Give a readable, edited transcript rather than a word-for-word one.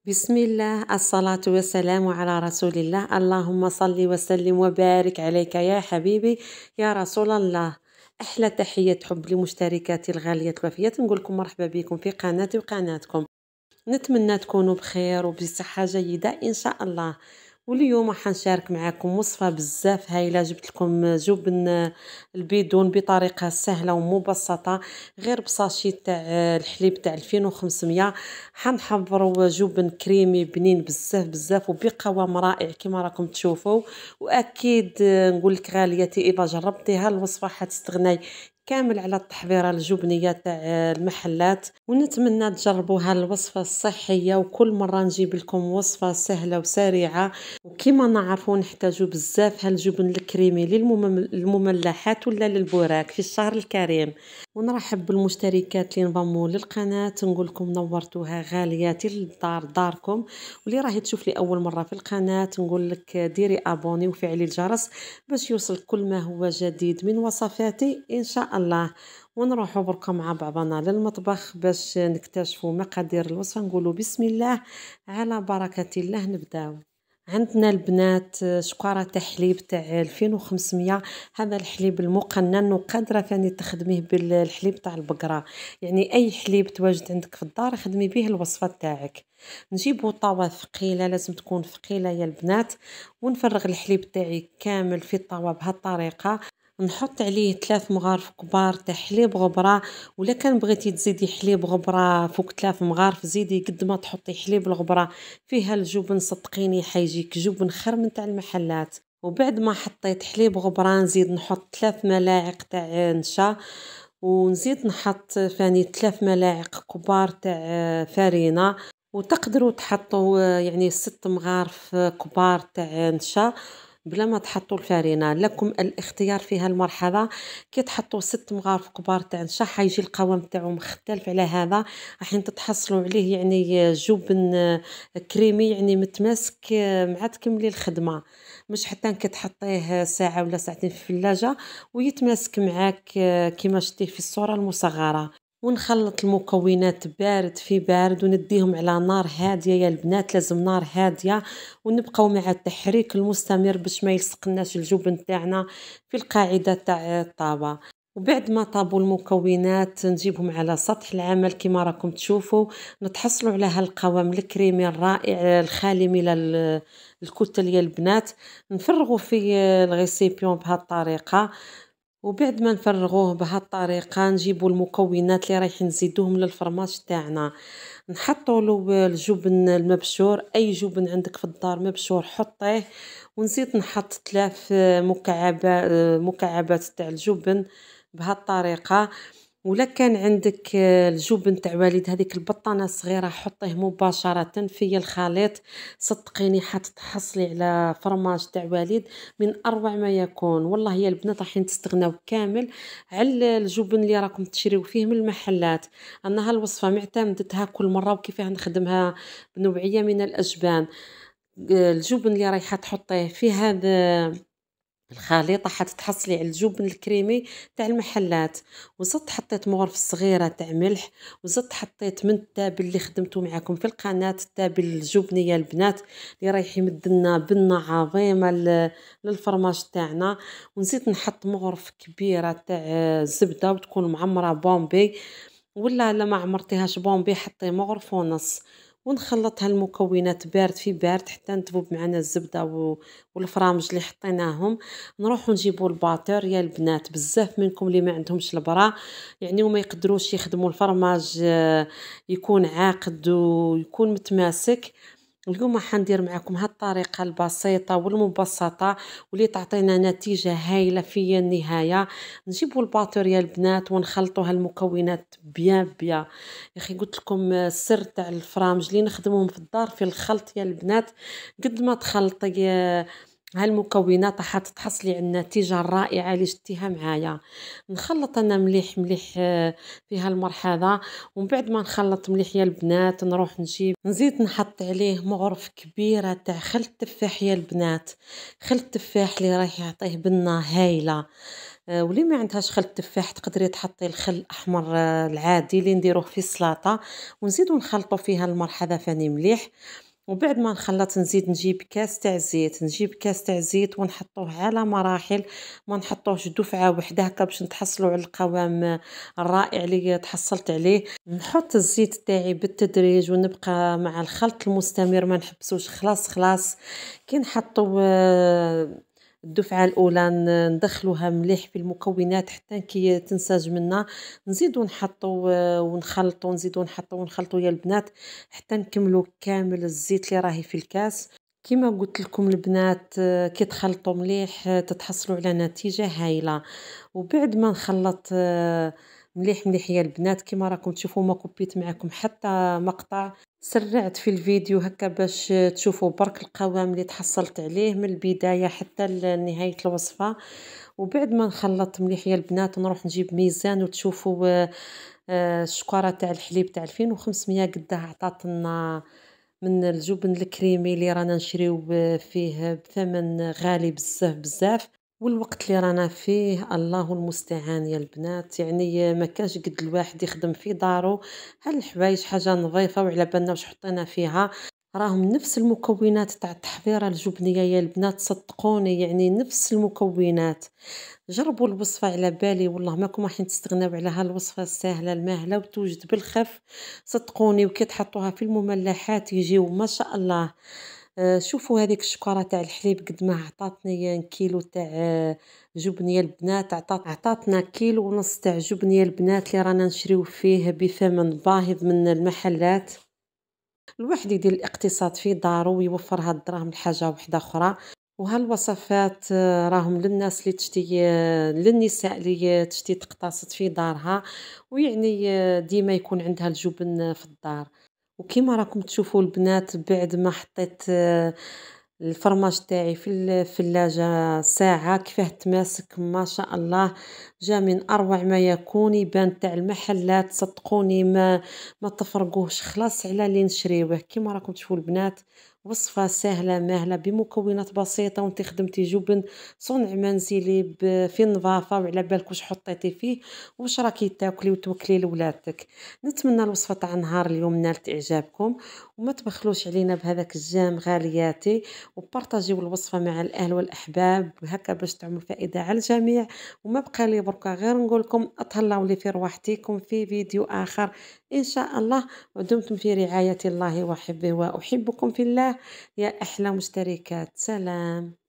بسم الله، الصلاة والسلام على رسول الله. اللهم صل وسلم وبارك عليك يا حبيبي يا رسول الله. أحلى تحية حب لمشتركاتي الغالية الوفيات، نقول لكم مرحبا بكم في قناتي وقناتكم. نتمنى تكونوا بخير وبصحة جيدة إن شاء الله. واليوم راح نشارك معكم وصفة بزاف هايلة. جبت لكم جبن البيدون بطريقة سهلة ومبسطة، غير بساشي تاع الحليب تاع 2500. حنحضروا جبن كريمي بنين بزاف بزاف وبقوام رائع كما راكم تشوفوا. واكيد نقول لك غاليتي اذا جربتيها الوصفة حتستغني كامل على التحضيرة الجبنية تاع المحلات. ونتمنى تجربوها الوصفة الصحية، وكل مرة نجيب لكم وصفة سهلة وسريعة. وكما نعرفوا نحتاجوا بزاف هالجبن الكريمي للمملحات ولا للبوراك في الشهر الكريم. ونرحب بالمشتركات اللي انضموا للقناة، نقول لكم نورتوها غالياتي للدار داركم. واللي راهي تشوف لي اول مرة في القناة نقول لك ديري ابوني وفعلي الجرس باش يوصل كل ما هو جديد من وصفاتي ان شاء الله. ونروحوا بركة مع بعضنا للمطبخ باش نكتشفوا مقادير الوصفة. نقولوا بسم الله على بركة الله نبداو. عندنا البنات شكارة تاع حليب تاع 2500. هذا الحليب المقنن، وقادرة ثاني تخدميه بالحليب تاع البقرة، يعني اي حليب تواجد عندك في الدار خدمي به الوصفة تاعك. نجيبو طاوة ثقيلة، لازم تكون ثقيلة يا البنات. ونفرغ الحليب تاعي كامل في الطاوة بهالطريقة. نحط عليه 3 مغارف كبار تاع حليب غبرة، ولا كان بغيتي تزيدي حليب غبرة فوق 3 مغارف زيدي قد ما تحطي حليب الغبرة فيها الجبن، صدقيني حيجيك جبن خير من تاع المحلات. وبعد ما حطيت حليب غبرة نزيد نحط 3 ملاعق تاع نشا، ونزيد نحط ثاني 3 ملاعق كبار تاع فرينة. وتقدروا تحطوا يعني 6 مغارف كبار تاع نشا بلا ما تحطوا الفرينة، لكم الاختيار في هالمرحلة. كي تحطوا 6 مغارف كبار تاع نشا حيجي القوام تاعو مختلف على هذا، راح تتحصلوا عليه يعني جبن كريمي يعني متماسك مع تكملي الخدمة. مش حتى كي تحطيه ساعة ولا ساعتين في الثلاجة ويتماسك معاك كيما شتيه في الصورة المصغرة. ونخلط المكونات بارد في بارد ونديهم على نار هادية يا البنات، لازم نار هادية. ونبقاو مع التحريك المستمر باش ما يلصقناش الجبن تاعنا في القاعدة تاع الطابة. وبعد ما طابوا المكونات نجيبهم على سطح العمل كما راكم تشوفوا، نتحصلوا على هالقوام الكريمي الرائع الخالي من الكتل يا البنات. نفرغوا في الغيسيبيون بهالطريقة. وبعد ما نفرغوه بهالطريقة نجيبوا المكونات اللي رايحين نزيدوهم للفرماج تاعنا. نحطوا له الجبن المبشور، اي جبن عندك في الدار مبشور حطيه. ونزيد نحط 3 مكعبات تاع الجبن بهالطريقة. ولا كان عندك الجبن تاع والد هذيك البطانه الصغيره حطيه مباشره في الخليط. صدقيني حتتحصلي على فرماج تاع والد من اروع ما يكون. والله يا البنات راح تستغناو كامل على الجبن اللي راكم تشريو فيه من المحلات. انا هالوصفه معتمدتها كل مره وكيفاه نخدمها بنوعيه من الاجبان. الجبن اللي رايحه تحطيه في هذا الخليطة حتتحصلي على الجبن الكريمي تاع المحلات. وزدت حطيت مغرف صغيرة تاع ملح، وزدت حطيت من التابل اللي خدمته معكم في القناة، التابل الجبنية البنات اللي رايح يمدلنا بنة عظيمة للفرماج تاعنا. ونزيد نحط مغرف كبيرة تاع زبدة وتكون معمرة بومبي، ولا ما عمرتيهاش بومبي حطي مغرف ونص. ونخلط هالمكونات بارد في بارد حتى تذوب معنا الزبدة والفرامج اللي حطيناهم. نروحوا نجيبوا الباطر يا البنات. بزاف منكم اللي ما عندهمش البرا يعني وما يقدروش يخدموا الفرماج يكون عاقد ويكون متماسك. اليوم حندير معكم هالطريقة البسيطة والمبسطة واللي تعطينا نتيجة هايلة في النهاية. نجيبوا الباطر يا البنات ونخلطوا هالمكونات بيان بيان. يا اخي قلت لكم السر تاع الفرامج اللي نخدموهم في الدار في الخلط يا البنات. قد ما تخلطي هالمكونات راح تحصلي على النتيجة الرائعة اللي شتيها معايا. نخلط انا مليح مليح في هالمرحلة. ومن بعد ما نخلط مليح يا البنات نروح نزيد نحط عليه مغرف كبيرة تاع خل التفاح يا البنات. خل التفاح اللي راح يعطيه بنة هايلة. واللي ما عندهاش خل التفاح تقدري تحطي الخل الأحمر العادي اللي نديروه في السلاطة، ونزيدو نخلطو فيها الماء حذافاني مليح. وبعد ما نخلّط نجيب كاس تاع الزيت، ونحطوه على مراحل، ما نحطوهش دفعة وحدة هكا باش نتحصلوا على القوام الرائع اللي تحصلت عليه. نحط الزيت تاعي بالتدريج ونبقى مع الخلط المستمر ما نحبسوش خلاص. كي نحطوا الدفعة الأولى ندخلوها مليح في المكونات حتى كي تنسجم لنا، نزيدو نحطو ونخلطو ونخلطو يا البنات حتى نكملو كامل الزيت اللي راهي في الكاس. كيما قلت لكم البنات كي تخلطوا مليح تتحصلوا على نتيجة هايلة. وبعد ما نخلط مليح يا البنات كيما راكم تشوفوا ما كوبيت معكم حتى مقطع، سرعت في الفيديو هكا باش تشوفوا برك القوام اللي تحصلت عليه من البداية حتى لنهاية الوصفة. وبعد ما نخلط مليح يا البنات نروح نجيب ميزان وتشوفوا الشكارة تاع الحليب تاع 2500 قداه عطاتنا من الجبن الكريمي اللي رانا نشريو فيه بثمن غالي بزاف. والوقت اللي رانا فيه الله المستعان يا البنات، يعني ما كانش قد الواحد يخدم في دارو هالحوايج حاجة نظيفة وعلى بالنا واش حطينا فيها. راهم نفس المكونات تاع التحضيرة الجبنية يا البنات صدقوني، يعني نفس المكونات. جربوا الوصفة على بالي والله ماكم راحين تستغناو على هالوصفة السهلة الماهلة وتوجد بالخف صدقوني. وكي تحطوها في المملحات يجيو ما شاء الله. شوفوا هذيك الشكارة تاع الحليب قد ما عطاتني كيلو تاع جبن يا البنات، عطاتنا كيلو ونص تاع جبن يا البنات اللي رانا نشريو فيه بثمن باهظ من المحلات. الواحد يدير الاقتصاد في دارو ويوفر هاد الدراهم لحاجة واحدة أخرى. وهالوصفات راهم للناس اللي تشتي للنساء اللي تشتي تقتصد في دارها، ويعني ديما يكون عندها الجبن في الدار. وكيما راكم تشوفوا البنات بعد ما حطيت الفرماج تاعي في الثلاجة ساعة كيفاه تماسك ما شاء الله، جا من أروع ما يكون. يبان تاع المحلات صدقوني ما تفرقوهش خلاص على اللي نشريوه. كيما راكم تشوفوا البنات وصفة سهلة ماهلة بمكونات بسيطة، وانت خدمتي جبن صنع منزلي في النظافة وعلى بالك واش حطيتي فيه واش راكي تاكلي وتوكلي لولادك. نتمنى الوصفة تاع نهار اليوم نالت إعجابكم، وما تبخلوش علينا بهذاك الجام غالياتي، وبارطاجيو الوصفة مع الأهل والأحباب هكا باش تعمل فائدة على الجميع. وما بقى لي بركا غير نقول لكم أتهلاو لي في رواحتكم في فيديو آخر إن شاء الله. ودمتم في رعاية الله وحفظه وأحبكم في الله يا أحلى مشتركات. سلام.